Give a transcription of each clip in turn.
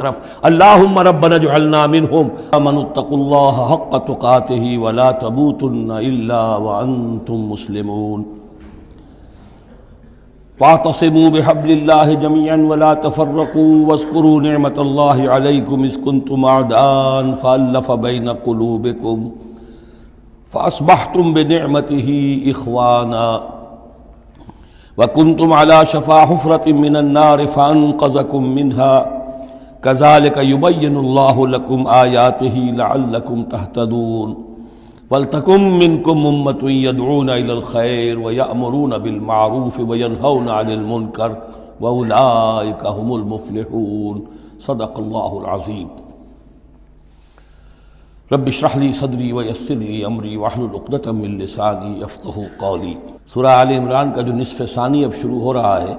طرف اللہم ربنا اجعلنا منہم آمنوا اتقوا اللہ حق تقاتہ ولا تموتن الا وانتم مسلمون واعتصموا بحبل اللہ جميعا ولا تفرقوا واذکروا نعمت اللہ علیکم اذ کنتم اعداء فألف بین قلوبکم فاصبحتم بنعمتہ اخوانا وکنتم علی شفا حفرة من النار فانقذکم منها كذلك يبين الله لكم آياته لعلكم تهتدون ولتكن منكم أمة يدعون إلى الخير ويأمرون بالمعروف وينهون عن المنكر وأولئك هم المفلحون صدق الله العظيم رب اشرح لي صدري ويسر لي أمري واحلل عقدة من لساني يفقهوا قولي۔ سورہ آل عمران کا جو نصف ثانی اب شروع ہو رہا ہے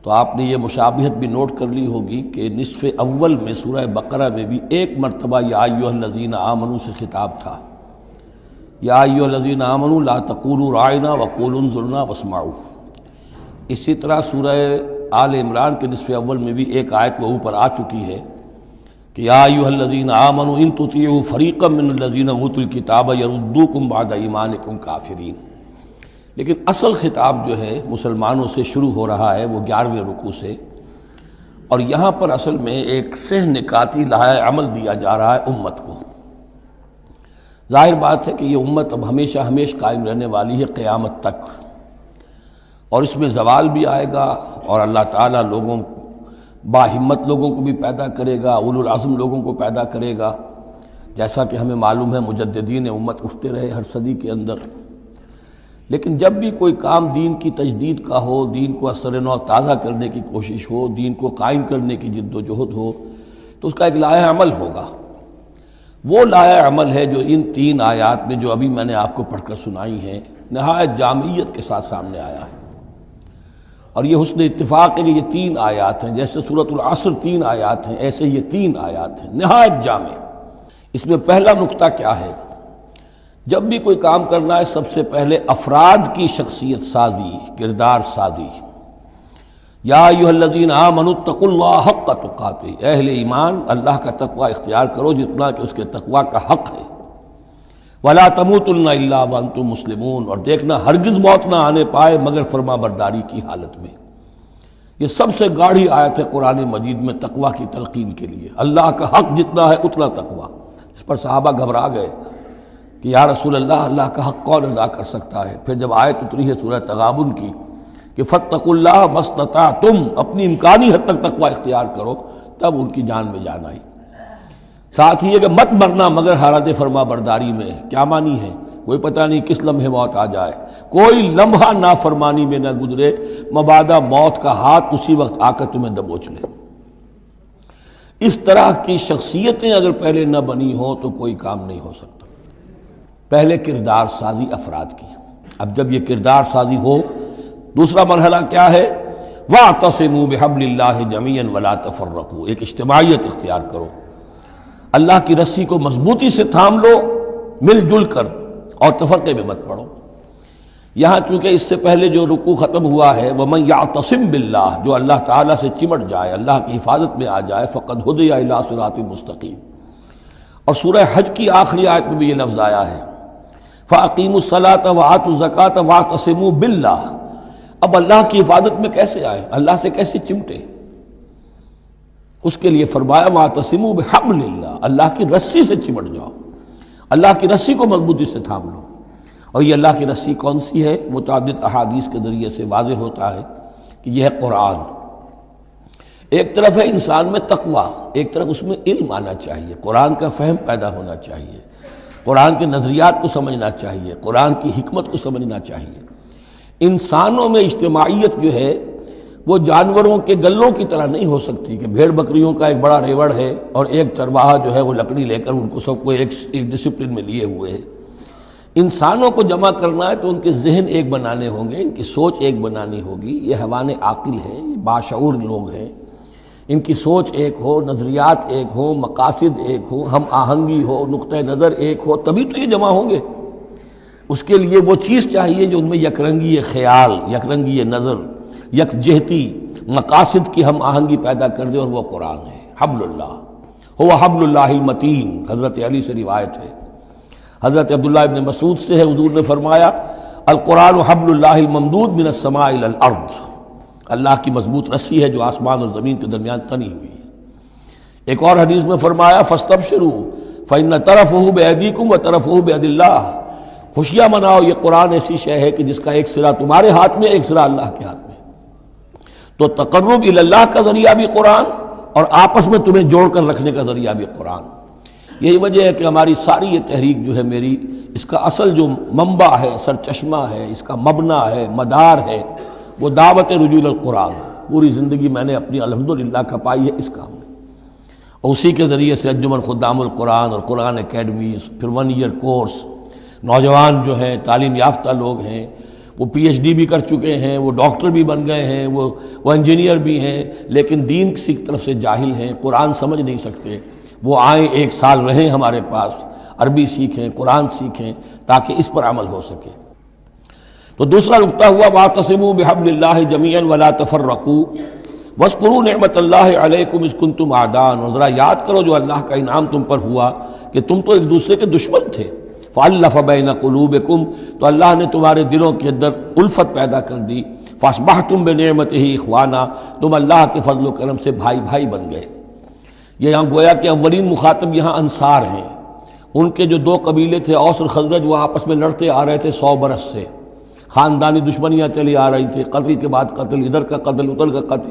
تو آپ نے یہ مشابہت بھی نوٹ کر لی ہوگی کہ نصف اول میں سورہ بقرہ میں بھی ایک مرتبہ یا ایھا الذین آمنوا سے خطاب تھا، یا ایھا الذین آمنوا لا تقولوا راعنا وقولوا انظرنا واسمعوا۔ اسی طرح سورہ آل عمران کے نصف اول میں بھی ایک آیت وہ اوپر آ چکی ہے کہ یا ایھا الذین آمنوا ان تطیعوا فریقا من الذین اوتوا الکتاب یردوکم بعد ایمانکم کافرین۔ لیکن اصل خطاب جو ہے مسلمانوں سے شروع ہو رہا ہے وہ 11ویں رکوع سے، اور یہاں پر اصل میں ایک سہ نکاتی لائحہ عمل دیا جا رہا ہے امت کو۔ ظاہر بات ہے کہ یہ امت اب ہمیشہ ہمیشہ قائم رہنے والی ہے قیامت تک، اور اس میں زوال بھی آئے گا، اور اللہ تعالیٰ لوگوں باہمت لوگوں کو بھی پیدا کرے گا، اولو العزم لوگوں کو پیدا کرے گا، جیسا کہ ہمیں معلوم ہے مجددین امت اٹھتے رہے ہر صدی کے اندر۔ لیکن جب بھی کوئی کام دین کی تجدید کا ہو، دین کو اثر نو تازہ کرنے کی کوشش ہو، دین کو قائم کرنے کی جد و جہد ہو، تو اس کا ایک لائحہ عمل ہوگا۔ وہ لائحہ عمل ہے جو ان 3 آیات میں جو ابھی میں نے آپ کو پڑھ کر سنائی ہیں نہایت جامعیت کے ساتھ سامنے آیا ہے، اور یہ حسن اتفاق ہے کہ یہ 3 آیات ہیں، جیسے سورۃ العصر 3 آیات ہیں، ایسے یہ 3 آیات ہیں نہایت جامع۔ اس میں پہلا نقطہ کیا ہے؟ جب بھی کوئی کام کرنا ہے سب سے پہلے افراد کی شخصیت سازی، کردار سازی۔ یا ایھا الذین آمنوا اتقوا اللہ حق تقاتہ، اہل ایمان اللہ کا تقوی اختیار کرو جتنا کہ اس کے تقوی کا حق ہے۔ ولا تموتن الا وانتم مسلمون، اور دیکھنا ہرگز موت نہ آنے پائے مگر فرما برداری کی حالت میں۔ یہ سب سے گاڑھی آیت ہے قرآن مجید میں تقوی کی تلقین کے لیے۔ اللہ کا حق جتنا ہے اتنا تقوی۔ اس پر صحابہ گھبرا گئے کہ یا رسول اللہ، اللہ کا حق کون ادا کر سکتا ہے؟ پھر جب آیت اتری ہے سورہ تغابن کی کہ فاتقوا اللہ ما استطعتم، اپنی امکانی حد تک تقوی اختیار کرو، تب ان کی جان میں جان آئی۔ ساتھ ہی ہے کہ مت مرنا مگر حالت فرما برداری میں۔ کیا معنی ہے؟ کوئی پتہ نہیں کس لمحے موت آ جائے، کوئی لمحہ نافرمانی میں نہ گزرے، مبادا موت کا ہاتھ اسی وقت آ کر تمہیں دبوچ لے۔ اس طرح کی شخصیتیں اگر پہلے نہ بنی ہوں تو کوئی کام نہیں ہو سکتا۔ پہلے کردار سازی افراد کی۔ اب جب یہ کردار سازی ہو، دوسرا مرحلہ کیا ہے؟ وَاعْتَصِمُوا بِحَبْلِ اللَّهِ جَمِيعًا وَلَا تَفَرَّقُوا، ایک اجتماعیت اختیار کرو، اللہ کی رسی کو مضبوطی سے تھام لو، مل جل کر، اور تفرقے میں مت پڑو۔ یہاں چونکہ اس سے پہلے جو رکوع ختم ہوا ہے وَمَن يَعْتَصِم بِاللَّهِ، جو اللہ تعالیٰ سے چمٹ جائے، اللہ کی حفاظت میں آ جائے، فَقَدْ هُدِیَ إِلَىٰ صِرَاطٍ مُسْتَقِيمٍ۔ اور سورہ حج کی آخری آیت میں بھی یہ لفظ آیا ہے فَأَقِیمُوا الصَّلَاةَ وَآتُوا الزَّکَاةَ وَاعْتَصِمُوا بِاللَّهِ۔ اب اللہ کی حفاظت میں کیسے آئے؟ اللہ سے کیسے چمٹے؟ اس کے لیے فرمایا وَاعْتَصِمُوا بِحَبْلِ اللَّهِ، اللہ کی رسی سے چمٹ جاؤ، اللہ کی رسی کو مضبوطی سے تھام لو۔ اور یہ اللہ کی رسی کون سی ہے؟ متعدد احادیث کے ذریعے سے واضح ہوتا ہے کہ یہ ہے قرآن۔ ایک طرف ہے انسان میں تقوی، ایک طرف اس میں علم آنا چاہیے، قرآن کا فہم پیدا ہونا چاہیے، قرآن کے نظریات کو سمجھنا چاہیے، قرآن کی حکمت کو سمجھنا چاہیے۔ انسانوں میں اجتماعیت جو ہے وہ جانوروں کے گلوں کی طرح نہیں ہو سکتی کہ بھیڑ بکریوں کا ایک بڑا ریوڑ ہے اور ایک چرواہا جو ہے وہ لکڑی لے کر ان کو سب کو ایک ڈسپلن میں لیے ہوئے ہے۔ انسانوں کو جمع کرنا ہے تو ان کے ذہن ایک بنانے ہوں گے، ان کی سوچ ایک بنانی ہوگی۔ یہ حیوان عاقل ہیں، یہ باشعور لوگ ہیں، ان کی سوچ ایک ہو، نظریات ایک ہو، مقاصد ایک ہو، ہم آہنگی ہو، نقطہ نظر ایک ہو، تبھی تو یہ جمع ہوں گے۔ اس کے لیے وہ چیز چاہیے جو ان میں یکرنگی خیال، یکرنگی نظر، یک جہتی مقاصد کی ہم آہنگی پیدا کر دے، اور وہ قرآن ہے۔ حبل اللہ هو حبل اللہ المتین، حضرت علی سے روایت ہے۔ حضرت عبداللہ ابن مسعود سے ہے، حضور نے فرمایا القرآن حبل اللہ الممدود من السماء الی الارض، اللہ کی مضبوط رسی ہے جو آسمان اور زمین کے درمیان تنی ہوئی ہے۔ ایک اور حدیث میں فرمایا فاستبشروا فإن طرفه بأيديكم وطرفه بيد اللہ، خوشیاں مناؤ، یہ قرآن ایسی شے ہے کہ جس کا ایک سرا تمہارے ہاتھ میں، ایک سرا اللہ کے ہاتھ میں۔ تو تقرب الی اللہ کا ذریعہ بھی قرآن، اور آپس میں تمہیں جوڑ کر رکھنے کا ذریعہ بھی قرآن۔ یہی وجہ ہے کہ ہماری ساری یہ تحریک جو ہے میری، اس کا اصل جو منبع ہے، سر چشمہ ہے، اس کا مبنی ہے، مدار ہے، وہ دعوت رجوع القرآن۔ پوری زندگی میں نے اپنی الحمدللہ کھپائی ہے اس کام میں، اور اسی کے ذریعے سے انجمن خدام القرآن اور قرآن اکیڈمیز، پھر 1 ایئر کورس، نوجوان جو ہیں تعلیم یافتہ لوگ ہیں، وہ پی ایچ ڈی بھی کر چکے ہیں، وہ ڈاکٹر بھی بن گئے ہیں، وہ انجینئر بھی ہیں، لیکن دین کی طرف سے جاہل ہیں، قرآن سمجھ نہیں سکتے۔ وہ آئیں، 1 سال رہیں ہمارے پاس، عربی سیکھیں، قرآن سیکھیں، تاکہ اس پر عمل ہو سکے۔ تو دوسرا نقطہ ہوا واعتصموا بحبل اللہ جميعا ولا تفرقوا واذکروا نعمت اللہ علیکم اذ کنتم اعداء، اور ذرا یاد کرو جو اللہ کا انعام تم پر ہوا کہ تم تو ایک دوسرے کے دشمن تھے۔ فَأَلَّفَ بَيْنَ قُلُوبِكُمْ، تو اللہ نے تمہارے دلوں کے اندر الفت پیدا کر دی۔ فَأَصْبَحْتُمْ بِنِعْمَتِهِ إِخْوَانًا، تم اللہ کے فضل و کرم سے بھائی بھائی بن گئے۔ یہ یہاں گویا کہ اولین مخاطب یہاں انصار ہیں۔ ان کے جو 2 قبیلے تھے اوس اور خزرج، وہ آپس میں لڑتے آ رہے تھے 100 برس سے، خاندانی دشمنیاں چلی آ رہی تھیں، قتل کے بعد قتل، ادھر کا قتل ادھر کا قتل۔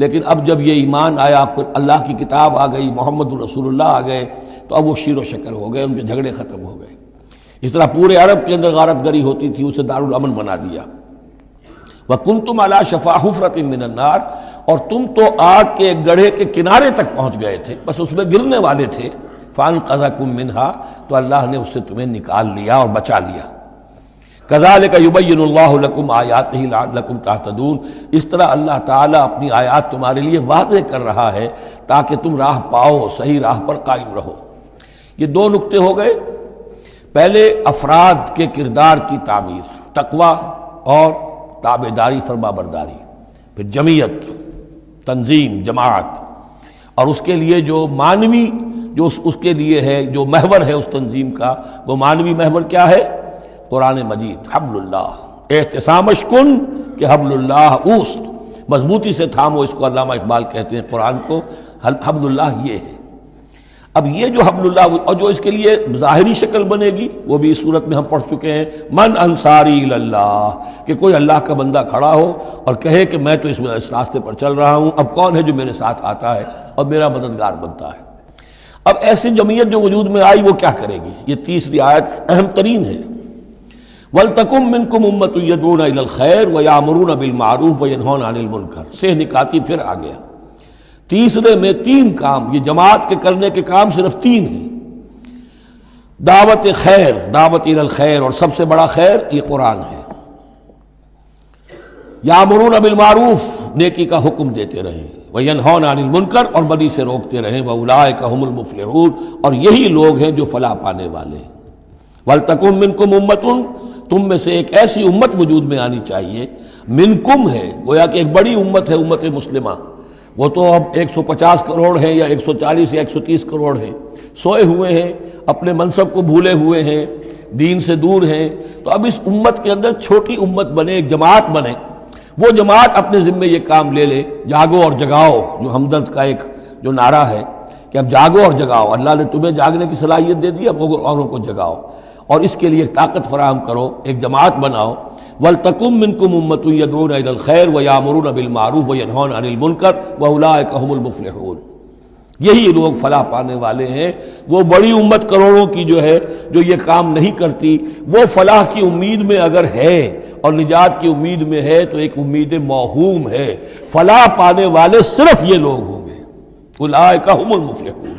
لیکن اب جب یہ ایمان آیا، اللہ کی کتاب آ گئی، محمد رسول اللہ آ گئے، تو اب وہ شیر و شکر ہو گئے، ان کے جھگڑے ختم ہو گئے۔ اس طرح پورے عرب کے اندر غارت گری ہوتی تھی، اسے دارالامن بنا دیا۔ وَكُنْتُمْ عَلَىٰ شَفَا حُفْرَةٍ مِّنَ النَّارِ، اور تم تو آگ کے ایک گڑھے کے کنارے تک پہنچ گئے تھے، بس اس میں گرنے والے تھے۔ فَأَنْقَذَكُم مِّنْهَا، تو اللہ نے اس سے تمہیں نکال لیا اور بچا لیا۔ كَذَلِكَ يُبَيِّنُ اللَّهُ لَكُمْ آيَاتِهِ لَعَلَّكُمْ تَهْتَدُونَ، اس طرح اللہ تعالیٰ اپنی آیات تمہارے لیے واضح کر رہا ہے تاکہ تم راہ پاؤ، صحیح راہ پر قائم رہو۔ یہ 2 نقطے ہو گئے۔ پہلے افراد کے کردار کی تعمیر، تقوی اور تابعداری، فرما برداری، پھر جمعیت، تنظیم، جماعت، اور اس کے لیے جو معنوی، جو اس کے لیے ہے، جو محور ہے اس تنظیم کا، وہ معنوی محور کیا ہے؟ قرآن مجید، حبل اللہ، اعتصامش کن کہ حبل اللہ اوست، مضبوطی سے تھامو، اس کو علامہ اقبال کہتے ہیں قرآن کو، حبل اللہ یہ ہے۔ اب یہ جو حبل اللہ، اور جو اس کے لیے ظاہری شکل بنے گی، وہ بھی اس صورت میں ہم پڑھ چکے ہیں، من انصاری اللہ، کہ کوئی اللہ کا بندہ کھڑا ہو اور کہے کہ میں تو اس راستے پر چل رہا ہوں، اب کون ہے جو میرے ساتھ آتا ہے اور میرا مددگار بنتا ہے۔ اب ایسی جمعیت جو وجود میں آئی وہ کیا کرے گی؟ یہ تیسری آیت اہم ترین ہے۔ وَلْتَكُن مِّنكُمْ أُمَّةٌ يَدْعُونَ إِلَى الْخَيْرِ وَيَأْمُرُونَ بِالْمَعْرُوفِ وَيَنْهَوْنَ عَنِ الْمُنكَرِ سے نکاتی پھر آ گیا۔ تیسرے میں 3 کام، یہ جماعت کے کرنے کے کام صرف 3 ہیں۔ دعوت خیر، دعوت الی الخیر، اور سب سے بڑا خیر یہ قرآن ہے۔ یامرون بالمعروف، نیکی کا حکم دیتے رہیں، وینہون عن المنکر، اور بدی سے روکتے رہیں، واولئک ھم المفلحون، اور یہی لوگ ہیں جو فلاح پانے والے ہیں۔ ولتکن منکم امۃ، تم میں سے ایک ایسی امت وجود میں آنی چاہیے، منکم ہے، گویا کہ ایک بڑی امت ہے امت مسلمہ، وہ تو اب 150 کروڑ ہیں یا 140 یا 130 کروڑ ہیں، سوئے ہوئے ہیں، اپنے منصب کو بھولے ہوئے ہیں، دین سے دور ہیں۔ تو اب اس امت کے اندر چھوٹی امت بنے، ایک جماعت بنے، وہ جماعت اپنے ذمے یہ کام لے لے، جاگو اور جگاؤ، جو ہمدرد کا ایک جو نعرہ ہے کہ اب جاگو اور جگاؤ، اللہ نے تمہیں جاگنے کی صلاحیت دے دی، اب اوروں کو جگاؤ، اور اس کے لیے طاقت فراہم کرو، ایک جماعت بناؤ۔ وَلْتَكُن مِّنكُمْ أُمَّةٌ يَدْعُونَ إِلَى الْخَيْرِ وَيَأْمُرُونَ بِالْمَعْرُوفِ وَيَنْهَوْنَ عَنِ الْمُنكَرِ وَأُولَٰئِكَ هُمُ الْمُفْلِحُونَ، یہی لوگ فلاح پانے والے ہیں۔ وہ بڑی امت کروڑوں کی جو ہے، جو یہ کام نہیں کرتی، وہ فلاح کی امید میں اگر ہے اور نجات کی امید میں ہے تو ایک امید موہوم ہے۔ فلاح پانے والے صرف یہ لوگ ہوں گے، اولئک ھم المفلحون۔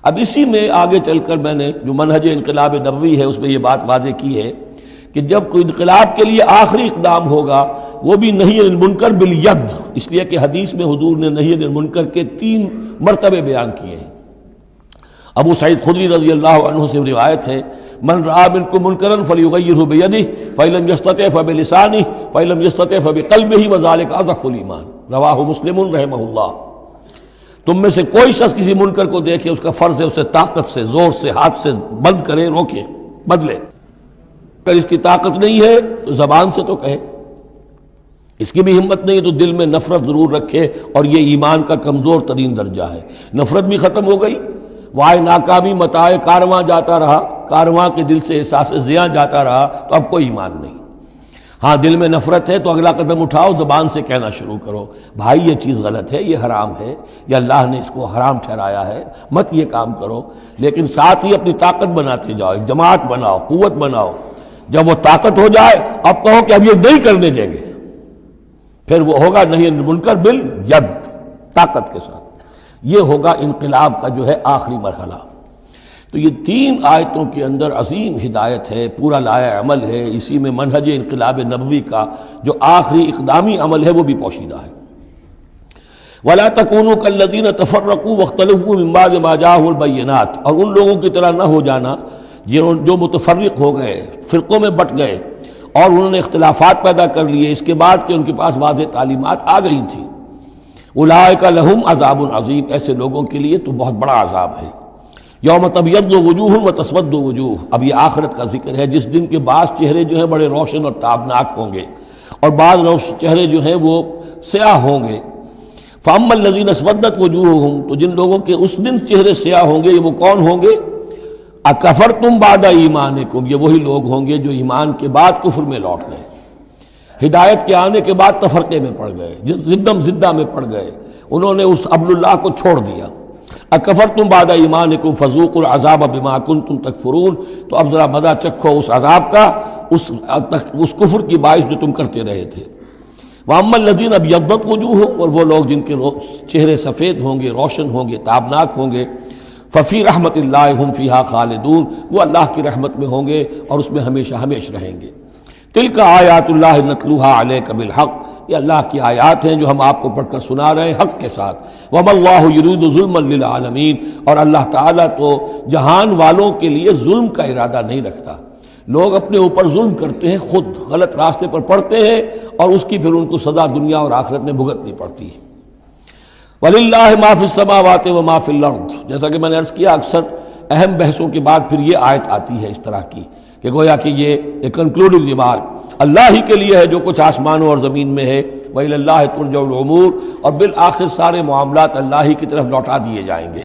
اب اسی میں آگے چل کر میں نے جو منہج انقلاب نبوی ہے اس میں یہ بات واضح کی ہے کہ جب کوئی انقلاب کے لیے آخری اقدام ہوگا وہ بھی نہی عن المنکر بالید، اس لیے کہ حدیث میں حضور نے نہی عن المنکر کے 3 مرتبے بیان کیے ہیں۔ ابو سعید خدری رضی اللہ عنہ سے روایت ہے، من رأى منکم منکرا فلیغیرہ بیدہ فإن لم یستطع فبلسانہ فإن لم یستطع فبقلبہ وذلک اضعف الایمان، رواہ مسلم رحمہ اللہ۔ تم میں سے کوئی شخص کسی منکر کو دیکھے، اس کا فرض ہے اسے طاقت سے، زور سے، ہاتھ سے بند کرے، روکے، بدلے۔ اگر اس کی طاقت نہیں ہے تو زبان سے تو کہے، اس کی بھی ہمت نہیں ہے تو دل میں نفرت ضرور رکھے، اور یہ ایمان کا کمزور ترین درجہ ہے۔ نفرت بھی ختم ہو گئی، وائے ناکامی متائے کارواں جاتا رہا، کارواں کے دل سے احساس زیاں جاتا رہا، تو اب کوئی ایمان نہیں۔ ہاں دل میں نفرت ہے تو اگلا قدم اٹھاؤ، زبان سے کہنا شروع کرو، بھائی یہ چیز غلط ہے، یہ حرام ہے، یا اللہ نے اس کو حرام ٹھہرایا ہے، مت یہ کام کرو۔ لیکن ساتھ ہی اپنی طاقت بناتے جاؤ، ایک جماعت بناؤ، قوت بناؤ۔ جب وہ طاقت ہو جائے اب کہو کہ اب یہ نہیں کرنے دیں گے، پھر وہ ہوگا نہیں منکر بالید، طاقت کے ساتھ۔ یہ ہوگا انقلاب کا جو ہے آخری مرحلہ۔ تو یہ 3 آیتوں کے اندر عظیم ہدایت ہے، پورا لایا عمل ہے، اسی میں منہج انقلاب نبوی کا جو آخری اقدامی عمل ہے وہ بھی پوشیدہ ہے۔ وَلَا تَكُونُوا كَالَّذِينَ تَفَرَّقُوا وَاخْتَلَفُوا مِن بَعْدِ مَا جَاءَهُمُ الْبَيِّنَاتُ، اور ان لوگوں کی طرح نہ ہو جانا جو متفرق ہو گئے، فرقوں میں بٹ گئے، اور انہوں نے اختلافات پیدا کر لیے اس کے بعد کہ ان کے پاس واضح تعلیمات آ گئی تھیں۔ اولئک لہم عذاب عظیم، ایسے لوگوں کے لیے تو بہت بڑا عذاب ہے۔ یوم تبیض وجوہ وتسود وجوہ، اب یہ آخرت کا ذکر ہے، جس دن کے بعض چہرے جو ہیں بڑے روشن اور تابناک ہوں گے، اور بعض چہرے جو ہیں وہ سیاہ ہوں گے۔ فاما الذین اسودت وجوہہم، تو جن لوگوں کے اس دن چہرے سیاہ ہوں گے، یہ وہ کون ہوں گے؟ اکفرتم بعد ایمانکم، یہ وہی لوگ ہوں گے جو ایمان کے بعد کفر میں لوٹ گئے، ہدایت کے آنے کے بعد تفرقے میں پڑ گئے، زدم زدہ میں پڑ گئے، انہوں نے اس عبد اللہ کو چھوڑ دیا۔ اکفرتم بعد ایمانکم فذوقوا العذاب بما کنتم تکفرون، تو اب ذرا مزہ چکھو اس عذاب کا، اس کفر کی باعث جو تم کرتے رہے تھے۔ واما الذین ابیضت وجوہہم، اور وہ لوگ جن کے چہرے سفید ہوں گے، روشن ہوں گے، تابناک ہوں گے، ففی رحمت اللہ ہم فیہا خالدون، وہ اللہ کی رحمت میں ہوں گے اور اس میں ہمیشہ ہمیش رہیں گے۔ تلک آیات اللہ نتلوہا علیک بالحق، یہ اللہ کی آیات ہیں جو ہم آپ کو پڑھ کر سنا رہے ہیں حق کے ساتھ۔ وما اللہ یرید ظلما للعالمین، اور اللہ تعالیٰ تو جہان والوں کے لیے ظلم کا ارادہ نہیں رکھتا۔ لوگ اپنے اوپر ظلم کرتے ہیں، خود غلط راستے پر پڑتے ہیں، اور اس کی پھر ان کو سزا دنیا اور آخرت میں بھگتنی پڑتی ہے۔ وَلِلَّهِ مَا فِي السَّمَاوَاتِ وَمَا فِي الْأَرْضِ، جیسا کہ میں نے عرض کیا اکثر اہم بحثوں کے بعد پھر یہ آیت آتی ہے اس طرح کی کہ گویا کہ یہ ایک کنکلوڈنگ ریمارک، اللہ ہی کے لیے ہے جو کچھ آسمانوں اور زمین میں ہے، وَإِلَى اللَّهِ تُرْجَعُ الْأُمُورُ، اور بالآخر سارے معاملات اللہ ہی کی طرف لوٹا دیے جائیں گے۔